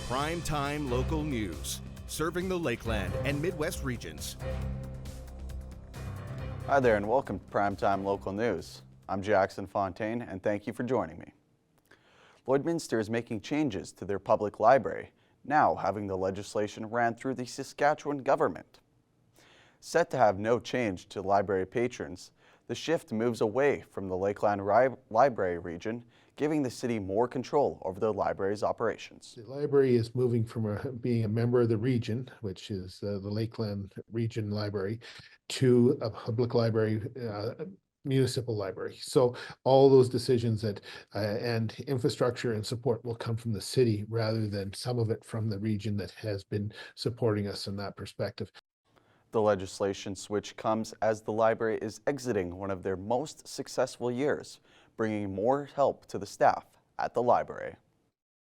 Primetime local news, serving the Lakeland and Midwest regions. Hi there and welcome to Primetime Local News. I'm Jackson Fontaine and thank you for joining me. Lloydminster is making changes to their public library, now having the legislation ran through the Saskatchewan government. Set to have no change to library patrons, the shift moves away from the Lakeland Library region, giving the city more control over the library's operations. The library is moving from being a member of the region, which is the Lakeland Region Library, to a public library, municipal library. So all those decisions that and infrastructure and support will come from the city rather than some of it from the region that has been supporting us in that perspective. The legislation switch comes as the library is exiting one of their most successful years, bringing more help to the staff at the library.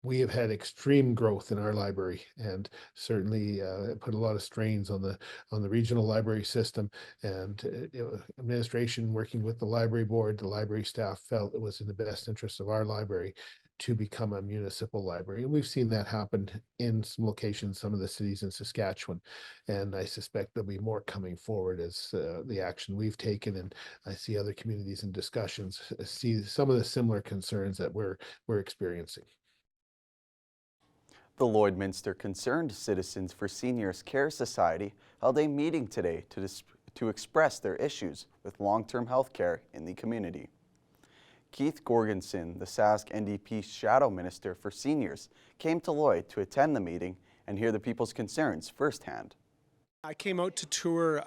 We have had extreme growth in our library and certainly put a lot of strains on the regional library system, and administration working with the library board, the library staff felt it was in the best interest of our library to become a municipal library. And we've seen that happen in some locations, some of the cities in Saskatchewan. And I suspect there'll be more coming forward as the action we've taken. And I see other communities in discussions, see some of the similar concerns that we're experiencing. The Lloydminster Concerned Citizens for Seniors Care Society held a meeting today to express their issues with long-term health care in the community. Keith Gorgenson, the Sask NDP Shadow Minister for Seniors, came to Lloyd to attend the meeting and hear the people's concerns firsthand. I came out to tour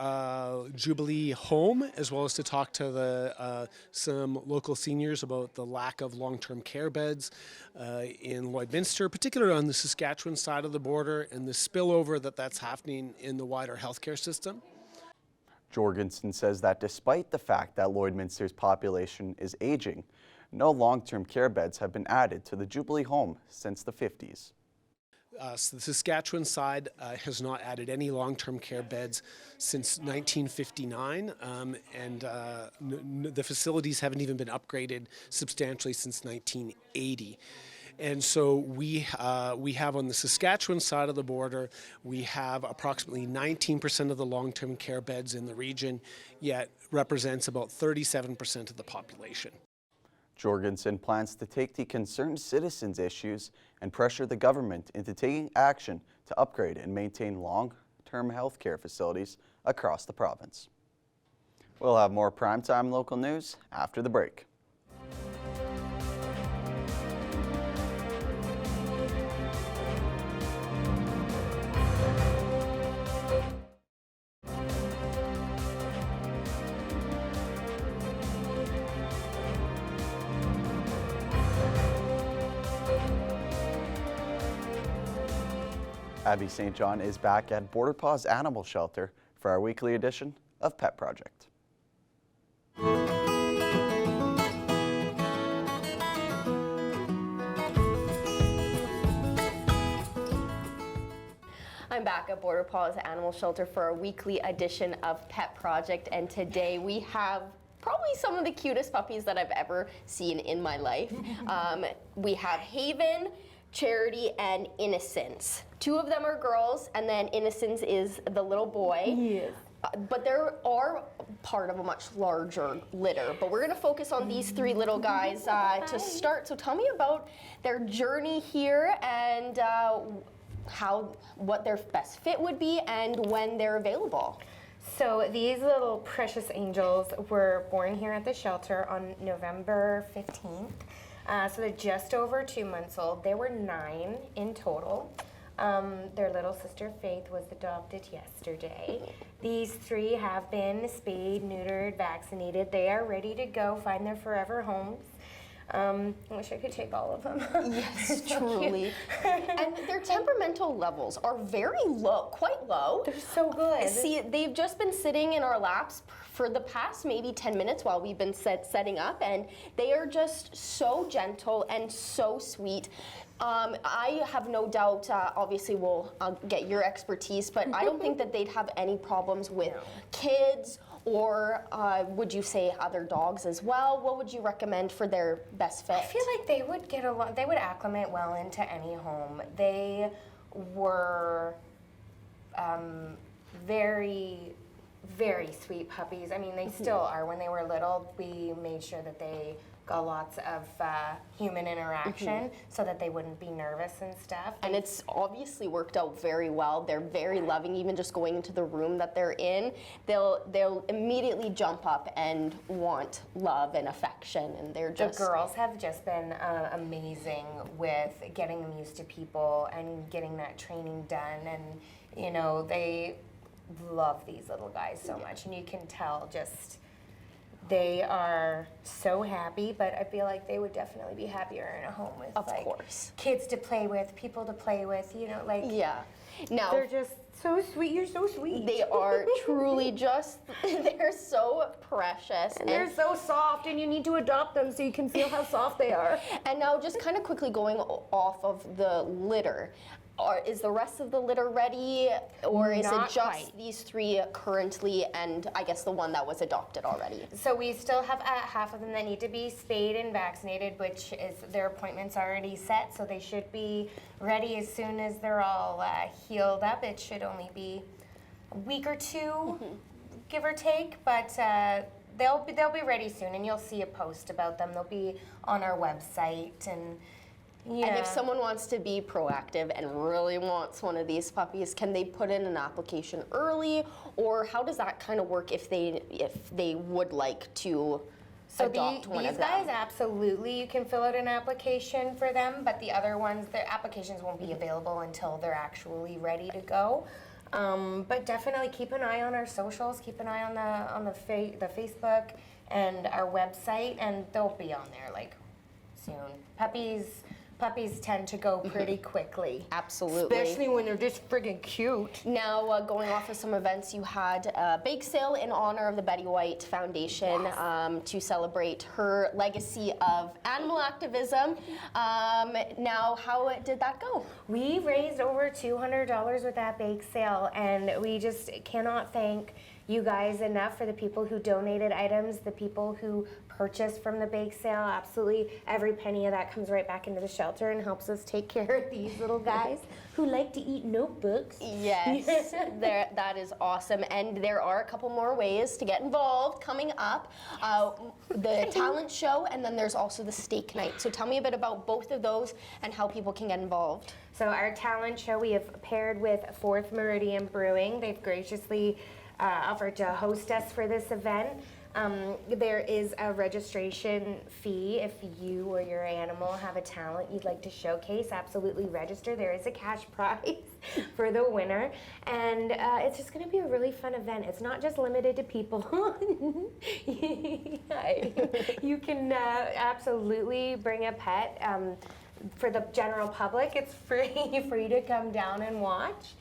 Jubilee Home, as well as to talk to some local seniors about the lack of long-term care beds in Lloydminster, particularly on the Saskatchewan side of the border, and the spillover that's happening in the wider healthcare system. Jorgensen says that despite the fact that Lloydminster's population is aging, no long-term care beds have been added to the Jubilee Home since the 50s. So the Saskatchewan side has not added any long-term care beds since 1959, and the facilities haven't even been upgraded substantially since 1980. And so we have on the Saskatchewan side of the border, we have approximately 19% of the long-term care beds in the region, yet represents about 37% of the population. Jorgensen plans to take the concerned citizens' issues and pressure the government into taking action to upgrade and maintain long-term health care facilities across the province. We'll have more primetime local news after the break. Abby St. John is back at Border Paws Animal Shelter for our weekly edition of Pet Project. I'm back at Border Paws Animal Shelter for our weekly edition of Pet Project, and today we have probably some of the cutest puppies that I've ever seen in my life. We have Haven, Charity, and Innocence. Two of them are girls, and then Innocence is the little boy. Yes. But they are part of a much larger litter. But we're gonna focus on these three little guys to start. So tell me about their journey here and what their best fit would be and when they're available. So these little precious angels were born here at the shelter on November 15th. So they're just over 2 months old. There were 9 in total. Their little sister Faith was adopted yesterday. These 3 have been spayed, neutered, vaccinated. They are ready to go find their forever homes. I wish I could take all of them. Yes, truly. And their temperamental levels are very low, quite low. They're so good. See, they've just been sitting in our laps for the past maybe 10 minutes while we've been setting up, and they are just so gentle and so sweet. I have no doubt, obviously we'll get your expertise, but I don't think that they'd have any problems with kids or would you say other dogs as well? What would you recommend for their best fit? I feel like they would get along. They would acclimate well into any home. They were very, very sweet puppies. I mean, they still are. When they were little, we made sure that they got lots of human interaction so that they wouldn't be nervous and stuff. And it's obviously worked out very well. They're very loving, even just going into the room that they're in. They'll immediately jump up and want love and affection, and they're just... The girls have just been amazing with getting them used to people and getting that training done, and you know, they love these little guys so much, and you can tell just they are so happy. But I feel like they would definitely be happier in a home with Of like course. kids to play with, people to play with, you know, like Yeah. Now, they're just so sweet. You're so sweet. they are truly just, they're so precious. And they're so soft, and you need to adopt them so you can feel how soft they are. And now just kind of quickly going off of the litter, is the rest of the litter ready, or is Not it just quite. these 3 currently, and I guess the one that was adopted already? So we still have half of them that need to be spayed and vaccinated, which is their appointments already set, so they should be ready as soon as they're all healed up. It should only be a week or 2, give or take, but they'll be ready soon, and you'll see a post about them. They'll be on our website, and yeah. And if someone wants to be proactive and really wants one of these puppies, can they put in an application early, or how does that kind of work if they would like to adopt one these of them? guys, absolutely, you can fill out an application for them, but the other ones, their applications won't be available until they're actually ready to go. But definitely keep an eye on our socials, keep an eye on the Facebook and our website, and they'll be on there like soon. Puppies tend to go pretty quickly. Absolutely. Especially when they're just friggin' cute. Now, going off of some events, you had a bake sale in honor of the Betty White Foundation to celebrate her legacy of animal activism. Now, how did that go? We raised over $200 with that bake sale, and we just cannot thank you guys enough for the people who donated items, the people who purchased from the bake sale. Absolutely every penny of that comes right back into the shelter and helps us take care of these little guys who like to eat notebooks. Yes, that is awesome. And there are a couple more ways to get involved coming up. The talent show, and then there's also the steak night. So tell me a bit about both of those and how people can get involved. So our talent show, we have paired with Fourth Meridian Brewing. They've graciously offered to host us for this event. There is a registration fee if you or your animal have a talent you'd like to showcase. Absolutely register. There is a cash prize for the winner, and it's just going to be a really fun event. It's not just limited to people. You can absolutely bring a pet. For the general public, it's free to come down and watch.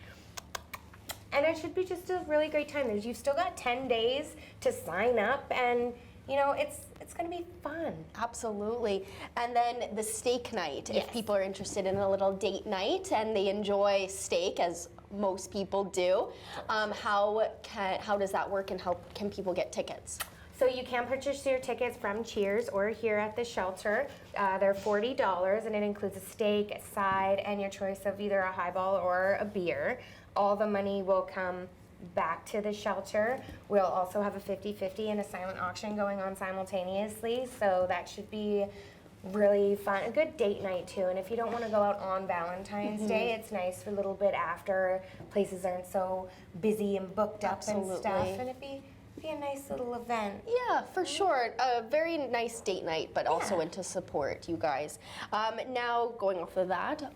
And it should be just a really great time. You've still got 10 days to sign up, and you know, it's going to be fun. Absolutely. And then the steak night, Yes. if people are interested in a little date night and they enjoy steak, as most people do, how does that work, and how can people get tickets? So you can purchase your tickets from Cheers or here at the shelter. They're $40, and it includes a steak, a side, and your choice of either a highball or a beer. All the money will come back to the shelter. We'll also have a 50-50 and a silent auction going on simultaneously, so that should be really fun. A good date night too, and if you don't want to go out on Valentine's Day, it's nice for a little bit after places aren't so busy and booked up and stuff, Absolutely. and it'd be a nice little event. Yeah, for sure. A very nice date night, but also into support, you guys. Now, going off of that,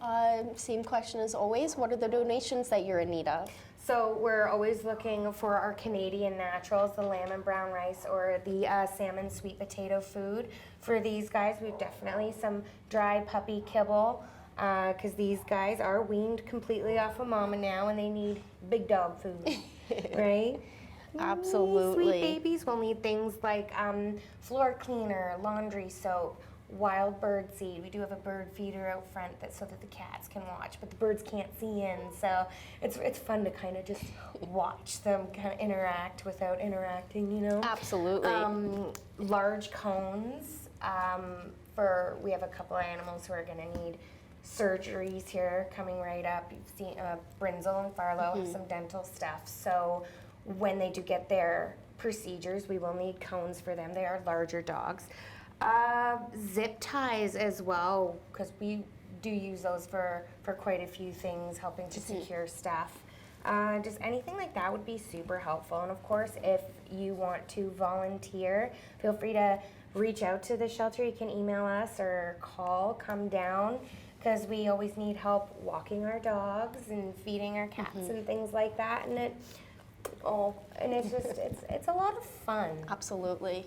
same question as always. What are the donations that you're in need of? So we're always looking for our Canadian naturals, the lamb and brown rice or the salmon sweet potato food. For these guys, we've definitely some dry puppy kibble, because these guys are weaned completely off of mama now, and they need big dog food, right? Absolutely. Sweet babies will need things like floor cleaner, laundry soap, wild bird seed. We do have a bird feeder out front so that the cats can watch, but the birds can't see in. So it's fun to kind of just watch them kind of interact without interacting, you know? Absolutely. Large cones. We have a couple of animals who are going to need surgeries here coming right up. You've seen Brinzel and Farlow have some dental stuff. So when they do get their procedures, we will need cones for them. They are larger dogs. Zip ties as well, because we do use those for quite a few things, helping to secure stuff. Just anything like that would be super helpful. And of course, if you want to volunteer, feel free to reach out to the shelter. You can email us or come down, because we always need help walking our dogs and feeding our cats and things like that. And it's just it's a lot of fun. Absolutely.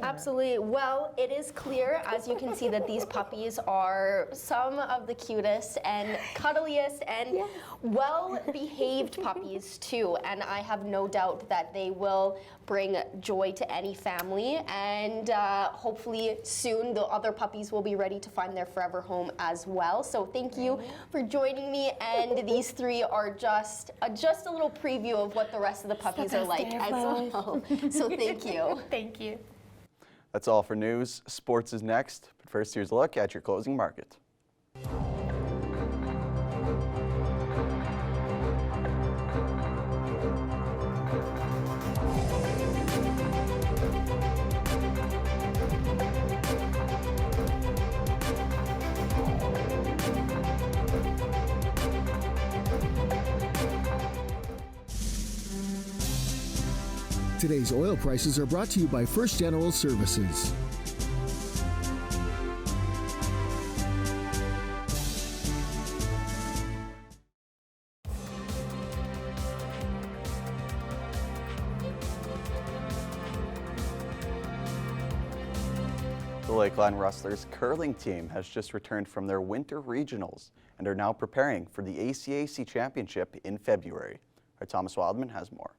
Absolutely. Well, it is clear, as you can see, that these puppies are some of the cutest and cuddliest and well-behaved puppies, too. And I have no doubt that they will bring joy to any family. And hopefully soon the other puppies will be ready to find their forever home as well. So thank you for joining me. And these three are just a little preview of what the rest of the puppies are like as well. So thank you. Thank you. That's all for news. Sports is next, but first here's a look at your closing market. Today's oil prices are brought to you by First General Services. The Lakeland Rustlers curling team has just returned from their winter regionals and are now preparing for the ACAC Championship in February. Our Thomas Wildman has more.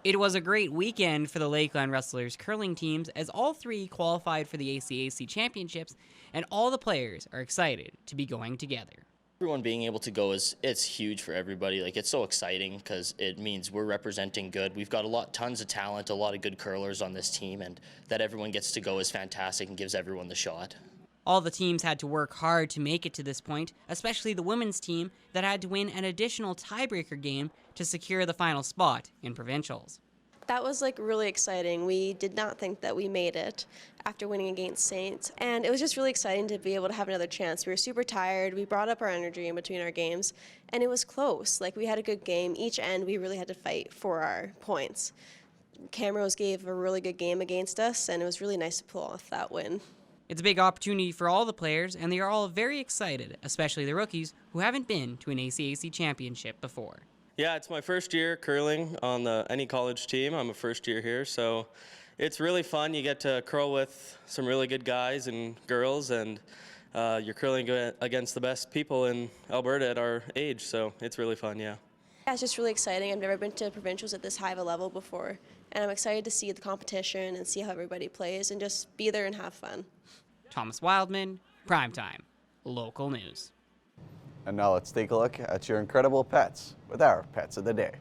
It was a great weekend for the Lakeland Rustlers curling teams, as all three qualified for the ACAC Championships, and all the players are excited to be going together. Everyone being able to go it's huge for everybody. Like, it's so exciting because it means we're representing good. We've got tons of talent, a lot of good curlers on this team, and that everyone gets to go is fantastic and gives everyone the shot. All the teams had to work hard to make it to this point, especially the women's team that had to win an additional tiebreaker game to secure the final spot in provincials. That was really exciting. We did not think that we made it after winning against Saints, and it was just really exciting to be able to have another chance. We were super tired. We brought up our energy in between our games, and it was close. We had a good game. Each end we really had to fight for our points. Camrose gave a really good game against us, and it was really nice to pull off that win. It's a big opportunity for all the players, and they are all very excited, especially the rookies who haven't been to an ACAC championship before. Yeah, it's my first year curling on any college team. I'm a first year here, so it's really fun. You get to curl with some really good guys and girls, and you're curling against the best people in Alberta at our age, so it's really fun, yeah. Yeah, it's just really exciting. I've never been to provincials at this high of a level before, and I'm excited to see the competition and see how everybody plays and just be there and have fun. Thomas Wildman, Primetime, Local News. And now let's take a look at your incredible pets with our Pets of the Day.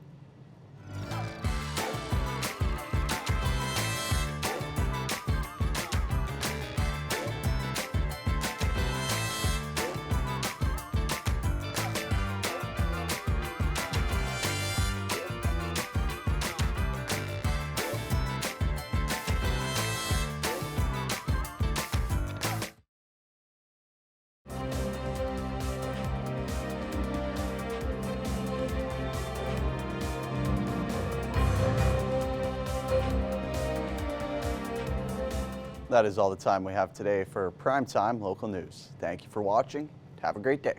That is all the time we have today for Primetime Local News. Thank you for watching. Have a great day.